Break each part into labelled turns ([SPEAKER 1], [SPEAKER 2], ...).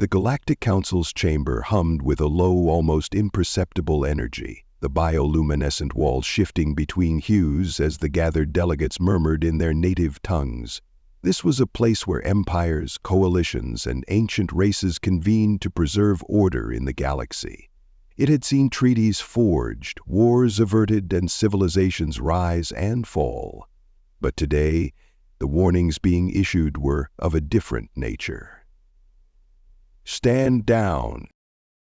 [SPEAKER 1] The Galactic Council's chamber hummed with a low, almost imperceptible energy, the bioluminescent walls shifting between hues as the gathered delegates murmured in their native tongues. This was a place where empires, coalitions, and ancient races convened to preserve order in the galaxy. It had seen treaties forged, wars averted, and civilizations rise and fall. But today, the warnings being issued were of a different nature. "Stand down!"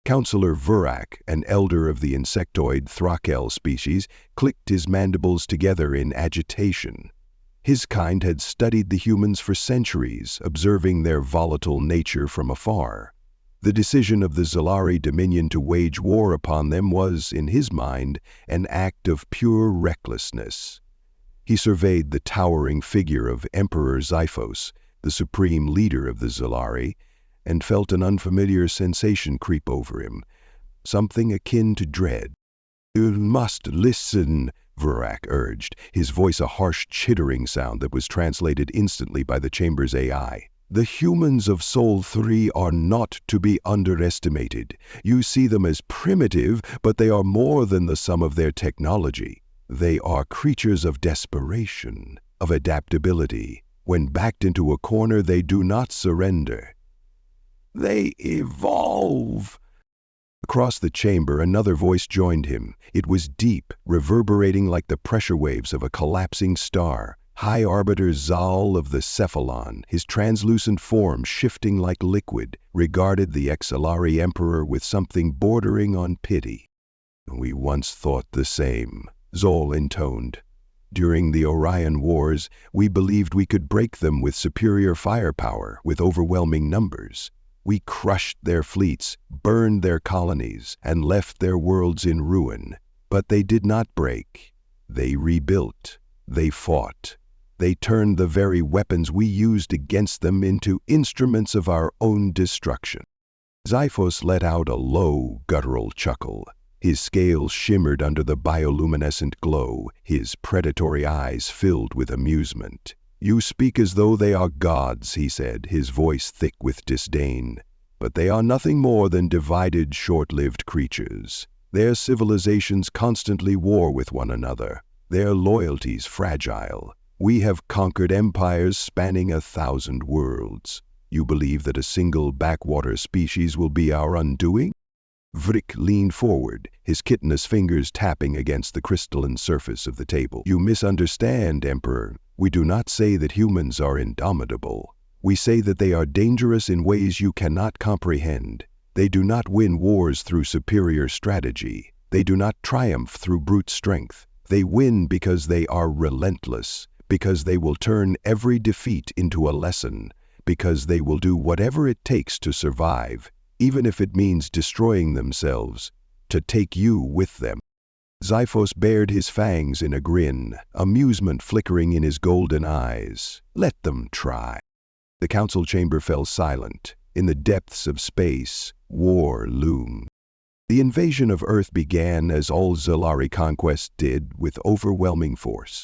[SPEAKER 1] Councillor Vurak, an elder of the insectoid Thrakel species, clicked his mandibles together in agitation. His kind had studied the humans for centuries, observing their volatile nature from afar. The decision of the Zalari Dominion to wage war upon them was, in his mind, an act of pure recklessness. He surveyed the towering figure of Emperor Xiphos, the supreme leader of the Zalari, and felt an unfamiliar sensation creep over him, something akin to dread. "You must listen," Vurak urged, his voice a harsh chittering sound that was translated instantly by the chamber's AI. "The humans of Sol 3 are not to be underestimated. You see them as primitive, but they are more than the sum of their technology. They are creatures of desperation, of adaptability. When backed into a corner, they do not surrender. They evolve." Across the chamber, another voice joined him. It was deep, reverberating like the pressure waves of a collapsing star. High Arbiter Zal of the Cephalon, his translucent form shifting like liquid, regarded the Exalari Emperor with something bordering on pity. "We once thought the same," Zal intoned. "During the Orion Wars, we believed we could break them with superior firepower, with overwhelming numbers. We crushed their fleets, burned their colonies, and left their worlds in ruin. But they did not break. They rebuilt. They fought. They turned the very weapons we used against them into instruments of our own destruction." Xiphos let out a low, guttural chuckle. His scales shimmered under the bioluminescent glow, his predatory eyes filled with amusement. "You speak as though they are gods," he said, his voice thick with disdain. "But they are nothing more than divided, short-lived creatures. Their civilizations constantly war with one another, their loyalties fragile. We have conquered empires spanning 1,000 worlds. You believe that a single backwater species will be our undoing?" Vrik leaned forward, his chitinous fingers tapping against the crystalline surface of the table. "You misunderstand, Emperor. We do not say that humans are indomitable. We say that they are dangerous in ways you cannot comprehend. They do not win wars through superior strategy. They do not triumph through brute strength. They win because they are relentless, because they will turn every defeat into a lesson, because they will do whatever it takes to survive, even if it means destroying themselves, to take you with them." Xiphos bared his fangs in a grin, amusement flickering in his golden eyes. "Let them try." The council chamber fell silent. In the depths of space, war loomed. The invasion of Earth began, as all Zalari conquests did, with overwhelming force.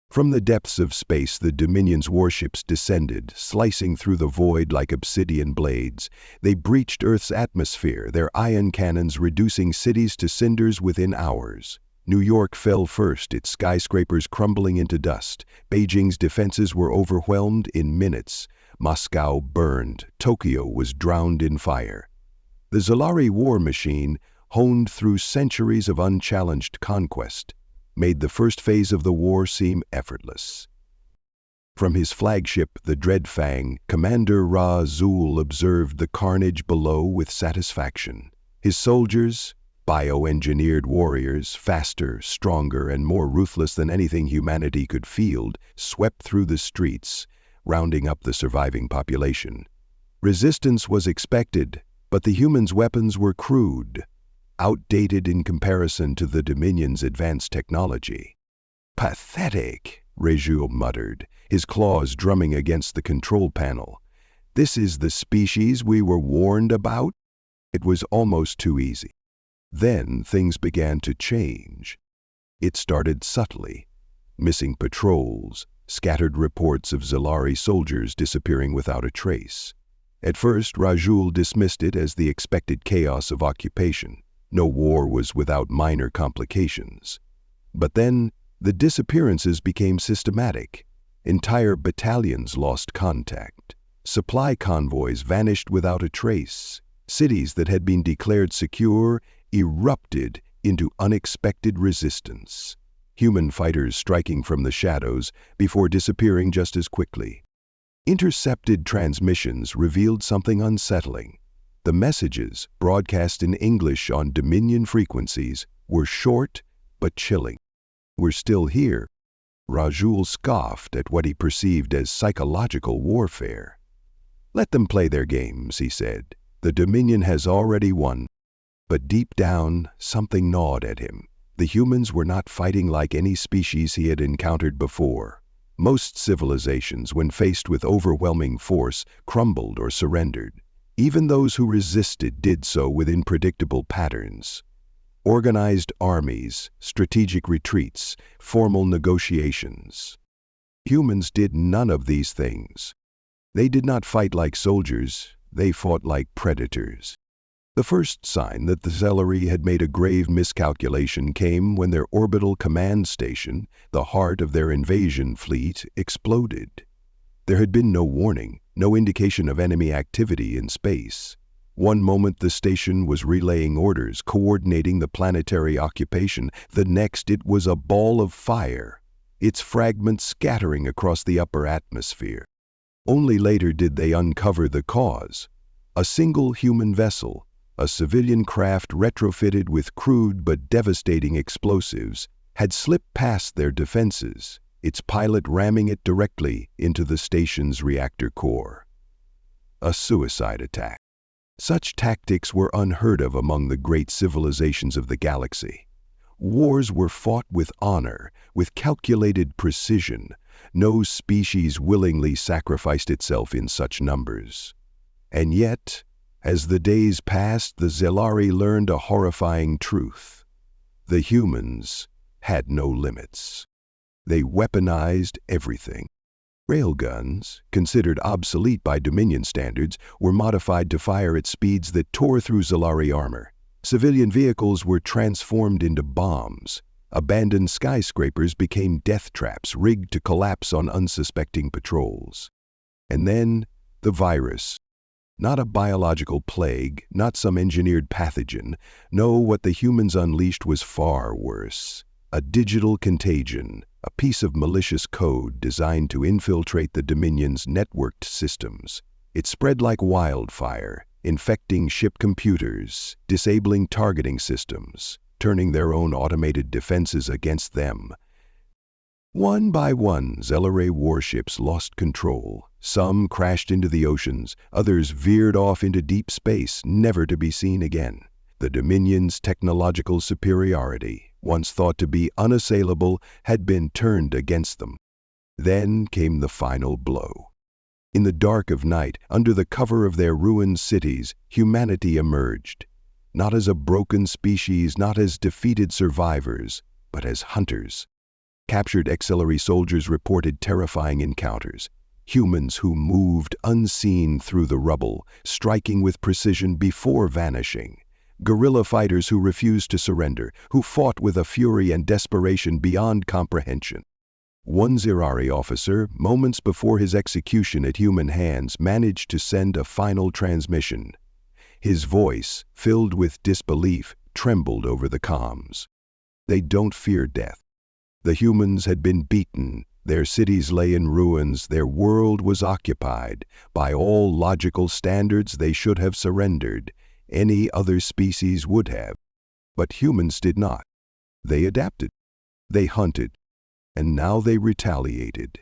[SPEAKER 1] From the depths of space, the Dominion's warships descended, slicing through the void like obsidian blades. They breached Earth's atmosphere, their ion cannons reducing cities to cinders within hours. New York fell first, its skyscrapers crumbling into dust. Beijing's defenses were overwhelmed in minutes. Moscow burned. Tokyo was drowned in fire. The Zalari war machine, honed through centuries of unchallenged conquest, made the first phase of the war seem effortless. From his flagship, the Dreadfang, Commander Ra-Zul observed the carnage below with satisfaction. His soldiers, bioengineered warriors, faster, stronger, and more ruthless than anything humanity could field, swept through the streets, rounding up the surviving population. Resistance was expected, but the humans' weapons were crude, outdated in comparison to the Dominion's advanced technology. "Pathetic," Rejul muttered, his claws drumming against the control panel. "This is the species we were warned about?" It was almost too easy. Then things began to change. It started subtly. Missing patrols, scattered reports of Zalari soldiers disappearing without a trace. At first, Rajul dismissed it as the expected chaos of occupation. No war was without minor complications. But then, the disappearances became systematic. Entire battalions lost contact. Supply convoys vanished without a trace. Cities that had been declared secure erupted into unexpected resistance. Human fighters striking from the shadows before disappearing just as quickly. Intercepted transmissions revealed something unsettling. The messages, broadcast in English on Dominion frequencies, were short but chilling. "We're still here." Rajul scoffed at what he perceived as psychological warfare. "Let them play their games," he said. "The Dominion has already won." But deep down, something gnawed at him. The humans were not fighting like any species he had encountered before. Most civilizations, when faced with overwhelming force, crumbled or surrendered. Even those who resisted did so within predictable patterns. Organized armies, strategic retreats, formal negotiations. Humans did none of these things. They did not fight like soldiers, they fought like predators. The first sign that the Selyvani had made a grave miscalculation came when their orbital command station, the heart of their invasion fleet, exploded. There had been no warning, no indication of enemy activity in space. One moment the station was relaying orders, coordinating the planetary occupation. The next it was a ball of fire, its fragments scattering across the upper atmosphere. Only later did they uncover the cause. A single human vessel, a civilian craft retrofitted with crude but devastating explosives, had slipped past their defenses, its pilot ramming it directly into the station's reactor core. A suicide attack. Such tactics were unheard of among the great civilizations of the galaxy. Wars were fought with honor, with calculated precision. No species willingly sacrificed itself in such numbers. And yet, as the days passed, the Selyvani learned a horrifying truth. The humans had no limits. They weaponized everything. Railguns, considered obsolete by Dominion standards, were modified to fire at speeds that tore through Selyvani armor. Civilian vehicles were transformed into bombs. Abandoned skyscrapers became death traps rigged to collapse on unsuspecting patrols. And then, the virus. Not a biological plague, not some engineered pathogen. No, what the humans unleashed was far worse. A digital contagion, a piece of malicious code designed to infiltrate the Dominion's networked systems. It spread like wildfire, infecting ship computers, disabling targeting systems, turning their own automated defenses against them. One by one, Selyvani warships lost control. Some crashed into the oceans, others veered off into deep space, never to be seen again. The Dominion's technological superiority, once thought to be unassailable, had been turned against them. Then came the final blow. In the dark of night, under the cover of their ruined cities, humanity emerged. Not as a broken species, not as defeated survivors, but as hunters. Captured auxiliary soldiers reported terrifying encounters. Humans who moved unseen through the rubble, striking with precision before vanishing. Guerrilla fighters who refused to surrender, who fought with a fury and desperation beyond comprehension. One Selyvani officer, moments before his execution at human hands, managed to send a final transmission. His voice, filled with disbelief, trembled over the comms. They don't fear death. The humans had been beaten, their cities lay in ruins, their world was occupied. By all logical standards, they should have surrendered. Any other species would have. But humans did not. They adapted. They hunted. And now they retaliated.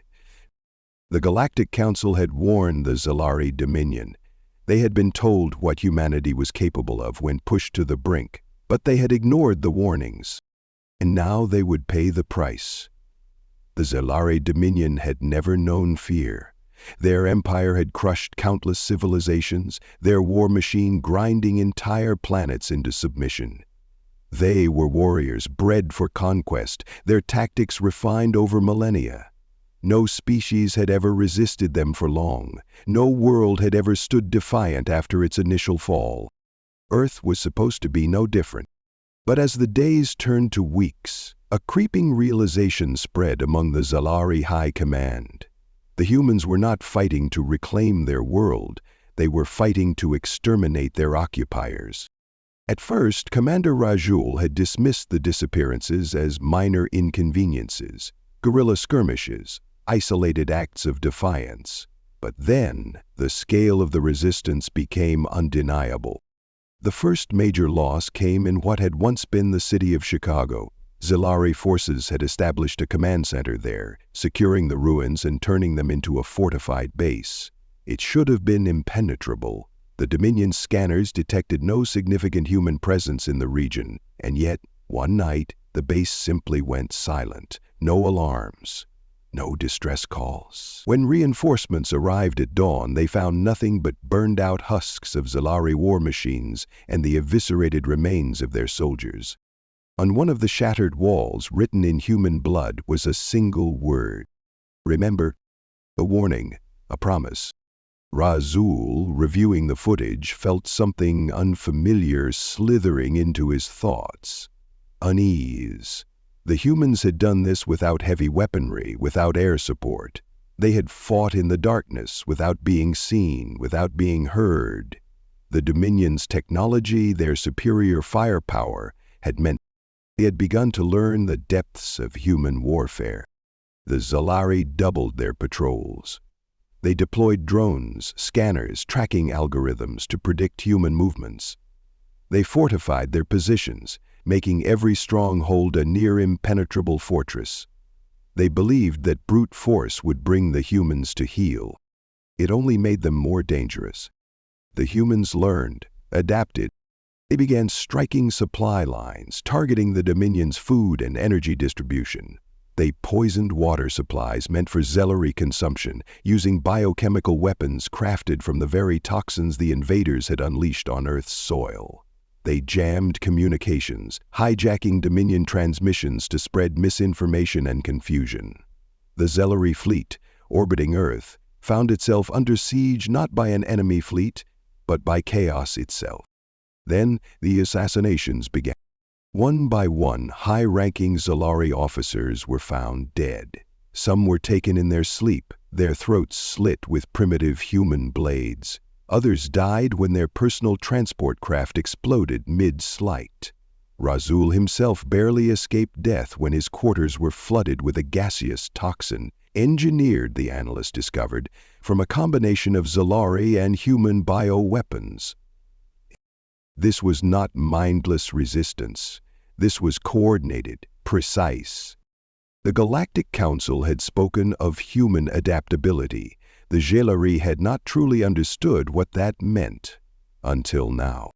[SPEAKER 1] The Galactic Council had warned the Selyvani Dominion. They had been told what humanity was capable of when pushed to the brink, but they had ignored the warnings. And now they would pay the price. The Selyvani Dominion had never known fear. Their empire had crushed countless civilizations, their war machine grinding entire planets into submission. They were warriors bred for conquest, their tactics refined over millennia. No species had ever resisted them for long. No world had ever stood defiant after its initial fall. Earth was supposed to be no different. But as the days turned to weeks, a creeping realization spread among the Zalari High Command. The humans were not fighting to reclaim their world, they were fighting to exterminate their occupiers. At first, Commander Rajul had dismissed the disappearances as minor inconveniences, guerrilla skirmishes, isolated acts of defiance. But then, the scale of the resistance became undeniable. The first major loss came in what had once been the city of Chicago. Zalari forces had established a command center there, securing the ruins and turning them into a fortified base. It should have been impenetrable. The Dominion scanners detected no significant human presence in the region, and yet, one night, the base simply went silent. No alarms, no distress calls. When reinforcements arrived at dawn, they found nothing but burned-out husks of Zalari war machines and the eviscerated remains of their soldiers. On one of the shattered walls, written in human blood, was a single word. Remember, a warning, a promise. Razul, reviewing the footage, felt something unfamiliar slithering into his thoughts. Unease. The humans had done this without heavy weaponry, without air support. They had fought in the darkness, without being seen, without being heard. The Dominion's technology, their superior firepower, had meant they had begun to learn the depths of human warfare. The Zalari doubled their patrols. They deployed drones, scanners, tracking algorithms to predict human movements. They fortified their positions, making every stronghold a near-impenetrable fortress. They believed that brute force would bring the humans to heel. It only made them more dangerous. The humans learned, adapted. They began striking supply lines, targeting the Dominion's food and energy distribution. They poisoned water supplies meant for Zalari consumption, using biochemical weapons crafted from the very toxins the invaders had unleashed on Earth's soil. They jammed communications, hijacking Dominion transmissions to spread misinformation and confusion. The Zalari fleet, orbiting Earth, found itself under siege not by an enemy fleet, but by chaos itself. Then the assassinations began. One by one, high-ranking Zalari officers were found dead. Some were taken in their sleep, their throats slit with primitive human blades. Others died when their personal transport craft exploded mid-flight. Razul himself barely escaped death when his quarters were flooded with a gaseous toxin, engineered, the analyst discovered, from a combination of Zalari and human bioweapons. This was not mindless resistance. This was coordinated, precise. The Galactic Council had spoken of human adaptability. The Zalari had not truly understood what that meant until now.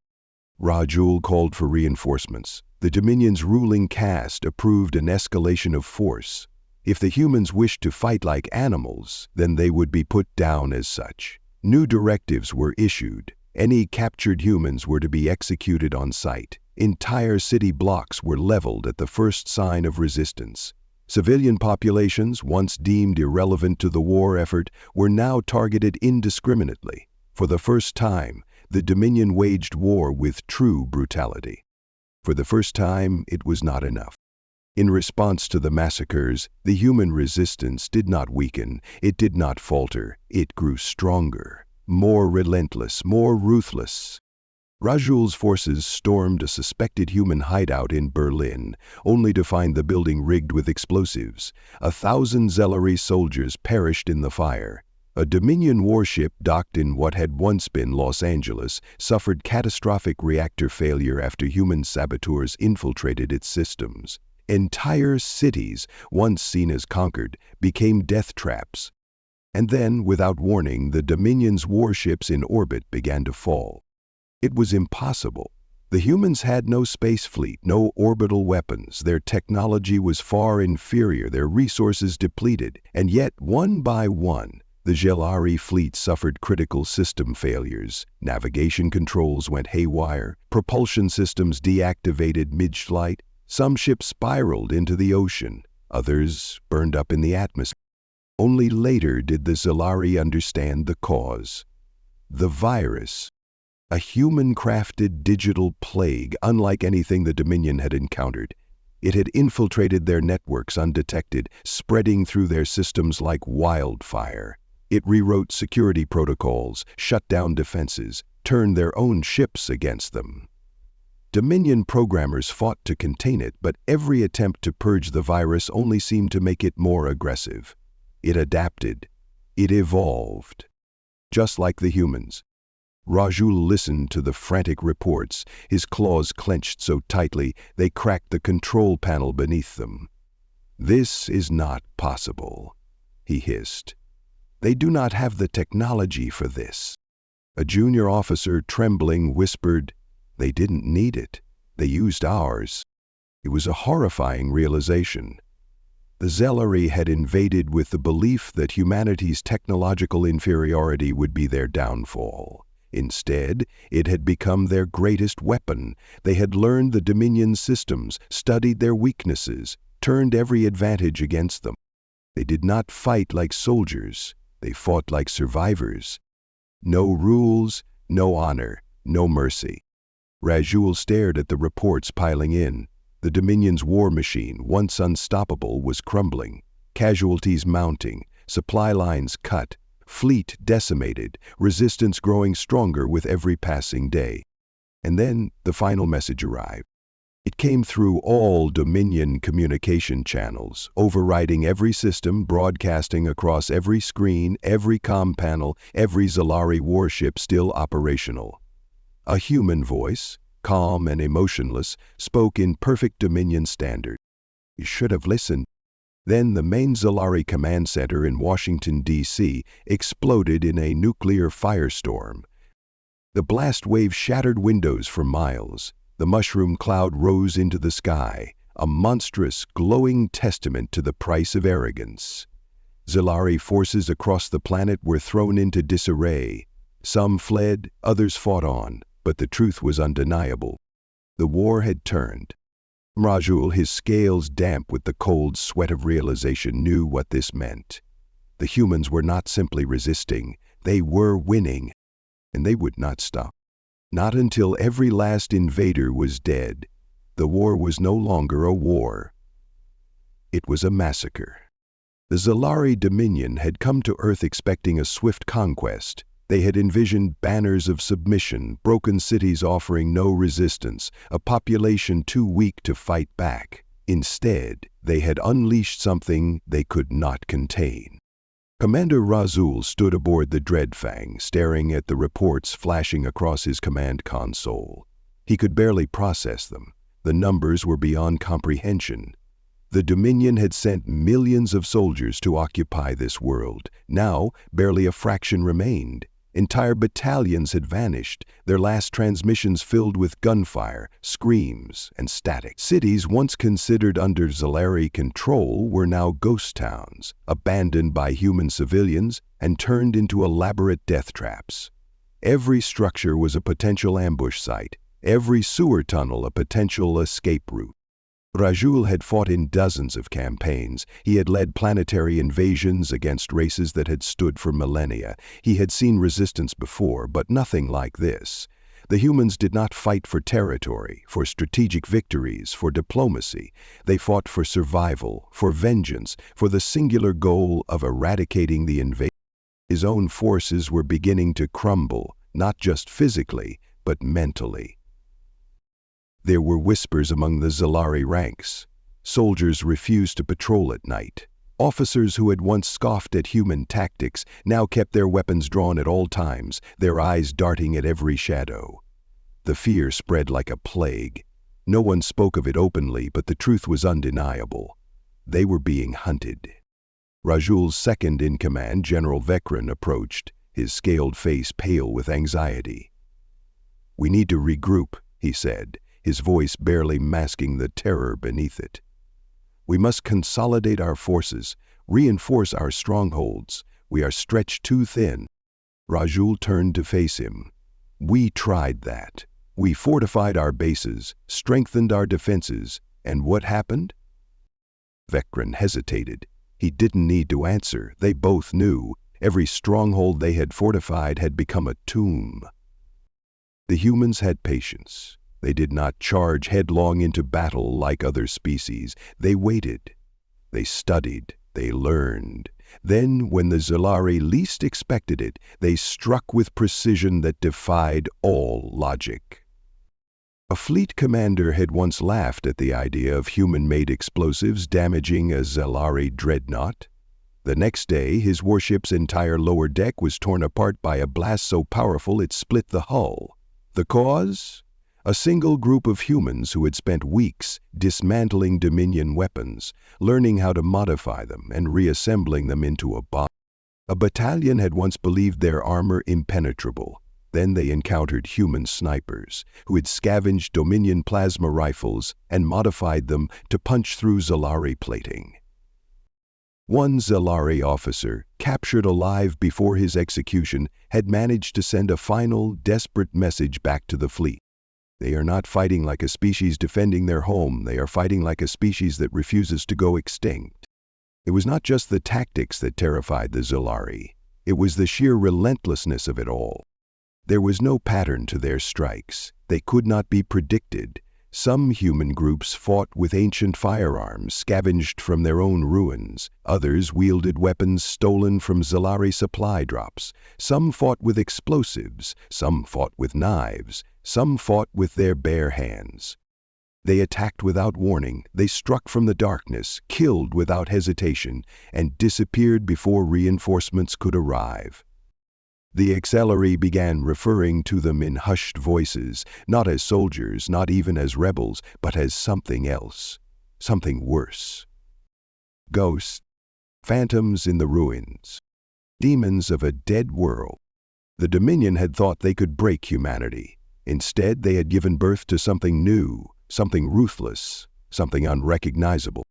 [SPEAKER 1] Rajul called for reinforcements. The Dominion's ruling caste approved an escalation of force. If the humans wished to fight like animals, then they would be put down as such. New directives were issued. Any captured humans were to be executed on sight. Entire city blocks were leveled at the first sign of resistance. Civilian populations, once deemed irrelevant to the war effort, were now targeted indiscriminately. For the first time, the Dominion waged war with true brutality. For the first time, it was not enough. In response to the massacres, the human resistance did not weaken, it did not falter, it grew stronger, more relentless, more ruthless. Rajul's forces stormed a suspected human hideout in Berlin, only to find the building rigged with explosives. 1,000 Zalari soldiers perished in the fire. A Dominion warship docked in what had once been Los Angeles suffered catastrophic reactor failure after human saboteurs infiltrated its systems. Entire cities, once seen as conquered, became death traps. And then, without warning, the Dominion's warships in orbit began to fall. It was impossible. The humans had no space fleet, no orbital weapons. Their technology was far inferior, their resources depleted. And yet, one by one, the Zalari fleet suffered critical system failures. Navigation controls went haywire, propulsion systems deactivated mid-flight. Some ships spiraled into the ocean, others burned up in the atmosphere. Only later did the Zalari understand the cause. The virus, a human-crafted digital plague unlike anything the Dominion had encountered. It had infiltrated their networks undetected, spreading through their systems like wildfire. It rewrote security protocols, shut down defenses, turned their own ships against them. Dominion programmers fought to contain it, but every attempt to purge the virus only seemed to make it more aggressive. It adapted. It evolved. Just like the humans. Rajul listened to the frantic reports, his claws clenched so tightly they cracked the control panel beneath them. "This is not possible," he hissed. "They do not have the technology for this." A junior officer, trembling, whispered, "They didn't need it. They used ours." It was a horrifying realization. The Zalari had invaded with the belief that humanity's technological inferiority would be their downfall. Instead, it had become their greatest weapon. They had learned the Dominion's systems, studied their weaknesses, turned every advantage against them. They did not fight like soldiers. They fought like survivors. No rules, no honor, no mercy. Rajul stared at the reports piling in. The Dominion's war machine, once unstoppable, was crumbling. Casualties mounting, supply lines cut, fleet decimated, resistance growing stronger with every passing day. And then the final message arrived. It came through all Dominion communication channels, overriding every system, broadcasting across every screen, every comm panel, every Zalari warship still operational. A human voice, calm and emotionless, spoke in perfect Dominion standard. "You should have listened." Then the main Zalari command center in Washington, D.C. exploded in a nuclear firestorm. The blast wave shattered windows for miles. The mushroom cloud rose into the sky, a monstrous, glowing testament to the price of arrogance. Zalari forces across the planet were thrown into disarray. Some fled, others fought on, but the truth was undeniable. The war had turned. Rajul, his scales damp with the cold sweat of realization, knew what this meant. The humans were not simply resisting, they were winning, and they would not stop. Not until every last invader was dead. The war was no longer a war. It was a massacre. The Zalari Dominion had come to Earth expecting a swift conquest. They had envisioned banners of submission, broken cities offering no resistance, a population too weak to fight back. Instead, they had unleashed something they could not contain. Commander Rajul stood aboard the Dreadfang, staring at the reports flashing across his command console. He could barely process them. The numbers were beyond comprehension. The Dominion had sent millions of soldiers to occupy this world. Now, barely a fraction remained. Entire battalions had vanished, their last transmissions filled with gunfire, screams, and static. Cities once considered under Zalari control were now ghost towns, abandoned by human civilians and turned into elaborate death traps. Every structure was a potential ambush site, every sewer tunnel a potential escape route. Rajul had fought in dozens of campaigns. He had led planetary invasions against races that had stood for millennia. He had seen resistance before, but nothing like this. The humans did not fight for territory, for strategic victories, for diplomacy. They fought for survival, for vengeance, for the singular goal of eradicating the invader. His own forces were beginning to crumble, not just physically, but mentally. There were whispers among the Zalari ranks. Soldiers refused to patrol at night. Officers who had once scoffed at human tactics now kept their weapons drawn at all times, their eyes darting at every shadow. The fear spread like a plague. No one spoke of it openly, but the truth was undeniable. They were being hunted. Rajul's second-in-command, General Vekran, approached, his scaled face pale with anxiety. "We need to regroup," he said, his voice barely masking the terror beneath it. "We must consolidate our forces, reinforce our strongholds. We are stretched too thin." Rajul turned to face him. "We tried that. We fortified our bases, strengthened our defenses, and what happened?" Vekran hesitated. He didn't need to answer. They both knew. Every stronghold they had fortified had become a tomb. The humans had patience. They did not charge headlong into battle like other species. They waited. They studied. They learned. Then, when the Zalari least expected it, they struck with precision that defied all logic. A fleet commander had once laughed at the idea of human-made explosives damaging a Zalari dreadnought. The next day, his warship's entire lower deck was torn apart by a blast so powerful it split the hull. The cause? A single group of humans who had spent weeks dismantling Dominion weapons, learning how to modify them and reassembling them into a bomb. A battalion had once believed their armor impenetrable. Then they encountered human snipers who had scavenged Dominion plasma rifles and modified them to punch through Zalari plating. One Zalari officer, captured alive before his execution, had managed to send a final, desperate message back to the fleet. They are not fighting like a species defending their home. They are fighting like a species that refuses to go extinct. It was not just the tactics that terrified the Zalari. It was the sheer relentlessness of it all. There was no pattern to their strikes. They could not be predicted. Some human groups fought with ancient firearms scavenged from their own ruins. Others wielded weapons stolen from Zalari supply drops. Some fought with explosives. Some fought with knives. Some fought with their bare hands. They attacked without warning. They struck from the darkness, killed without hesitation, and disappeared before reinforcements could arrive. The Acceleri began referring to them in hushed voices, not as soldiers, not even as rebels, but as something else, something worse. Ghosts, phantoms in the ruins, demons of a dead world. The Dominion had thought they could break humanity. Instead, they had given birth to something new, something ruthless, something unrecognizable.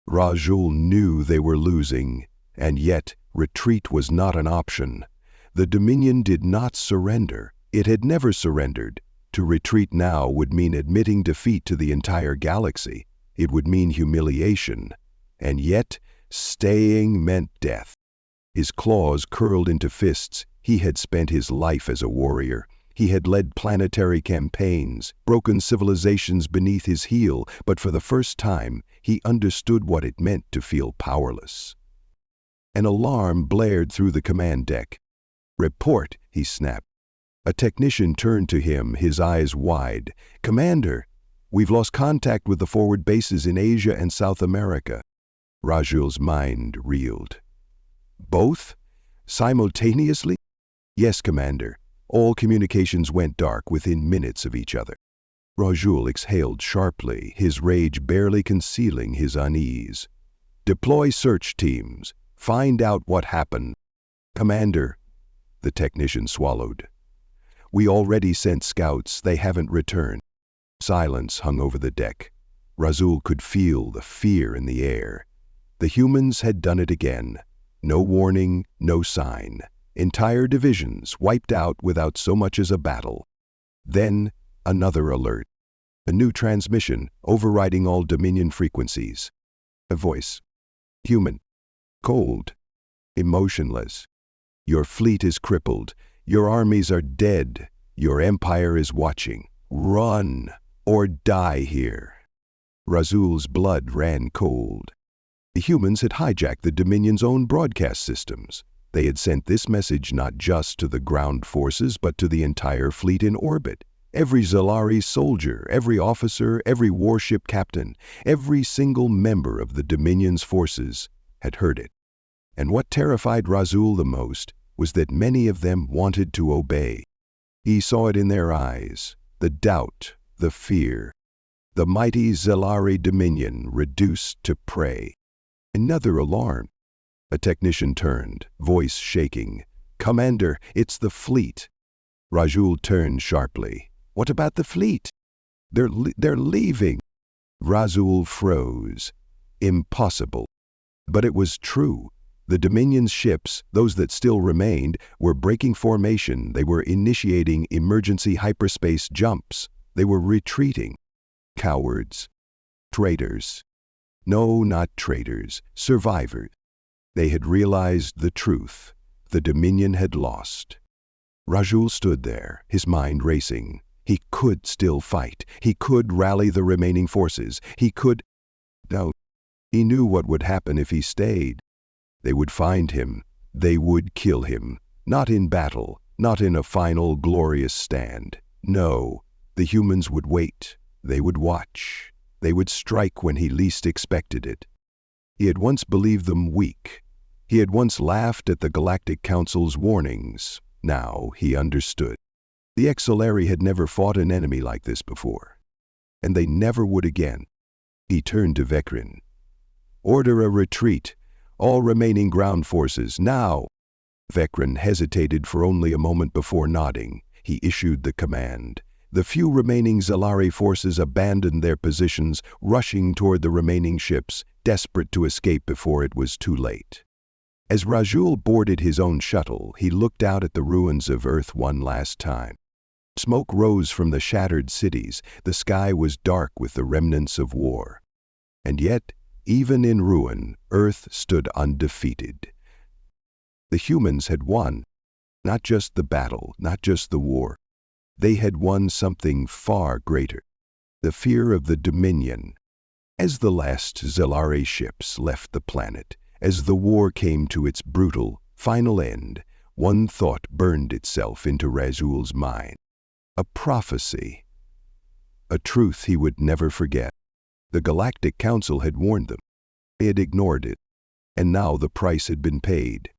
[SPEAKER 1] Rajul knew they were losing, and yet retreat was not an option. The Dominion did not surrender. It had never surrendered. To retreat now would mean admitting defeat to the entire galaxy. It would mean humiliation. And yet, staying meant death. His claws curled into fists. He had spent his life as a warrior. He had led planetary campaigns, broken civilizations beneath his heel, but for the first time, he understood what it meant to feel powerless. An alarm blared through the command deck. "Report," he snapped. A technician turned to him, his eyes wide. "Commander, we've lost contact with the forward bases in Asia and South America." Rajul's mind reeled. "Both? Simultaneously?" "Yes, Commander. All communications went dark within minutes of each other." Rajul exhaled sharply, his rage barely concealing his unease. "Deploy search teams. Find out what happened." "Commander," the technician swallowed. "We already sent scouts. They haven't returned." Silence hung over the deck. Rajul could feel the fear in the air. The humans had done it again. No warning, no sign. Entire divisions wiped out without so much as a battle. Then, another alert. A new transmission overriding all Dominion frequencies. A voice. Human. Cold. Emotionless. "Your fleet is crippled. Your armies are dead. Your empire is watching. Run or die here." Rajul's blood ran cold. The humans had hijacked the Dominion's own broadcast systems. They had sent this message not just to the ground forces, but to the entire fleet in orbit. Every Zalari soldier, every officer, every warship captain, every single member of the Dominion's forces had heard it. And what terrified Rajul the most was that many of them wanted to obey. He saw it in their eyes, the doubt, the fear. The mighty Zalari Dominion reduced to prey. Another alarm. A technician turned, voice shaking. "Commander, it's the fleet." Rajul turned sharply. "What about the fleet?" They're leaving." Rajul froze. Impossible. But it was true. The Dominion's ships, those that still remained, were breaking formation. They were initiating emergency hyperspace jumps. They were retreating. Cowards. Traitors. No, not traitors. Survivors. They had realized the truth. The Dominion had lost. Rajul stood there, his mind racing. He could still fight. He could rally the remaining forces. He could... No, he knew what would happen if he stayed. They would find him. They would kill him. Not in battle, not in a final glorious stand. No, the humans would wait. They would watch. They would strike when he least expected it. He had once believed them weak. He had once laughed at the Galactic Council's warnings. Now he understood. The Exolari had never fought an enemy like this before. And they never would again. He turned to Vecrin. "Order a retreat. All remaining ground forces, now!" Vecrin hesitated for only a moment before nodding. He issued the command. The few remaining Zalari forces abandoned their positions, rushing toward the remaining ships, desperate to escape before it was too late. As Rajul boarded his own shuttle, he looked out at the ruins of Earth one last time. Smoke rose from the shattered cities. The sky was dark with the remnants of war. And yet, even in ruin, Earth stood undefeated. The humans had won. Not just the battle, not just the war. They had won something far greater. The fear of the Dominion. As the last Zalari ships left the planet, as the war came to its brutal, final end, one thought burned itself into Rajul's mind. A prophecy. A truth he would never forget. The Galactic Council had warned them. They had ignored it. And now the price had been paid.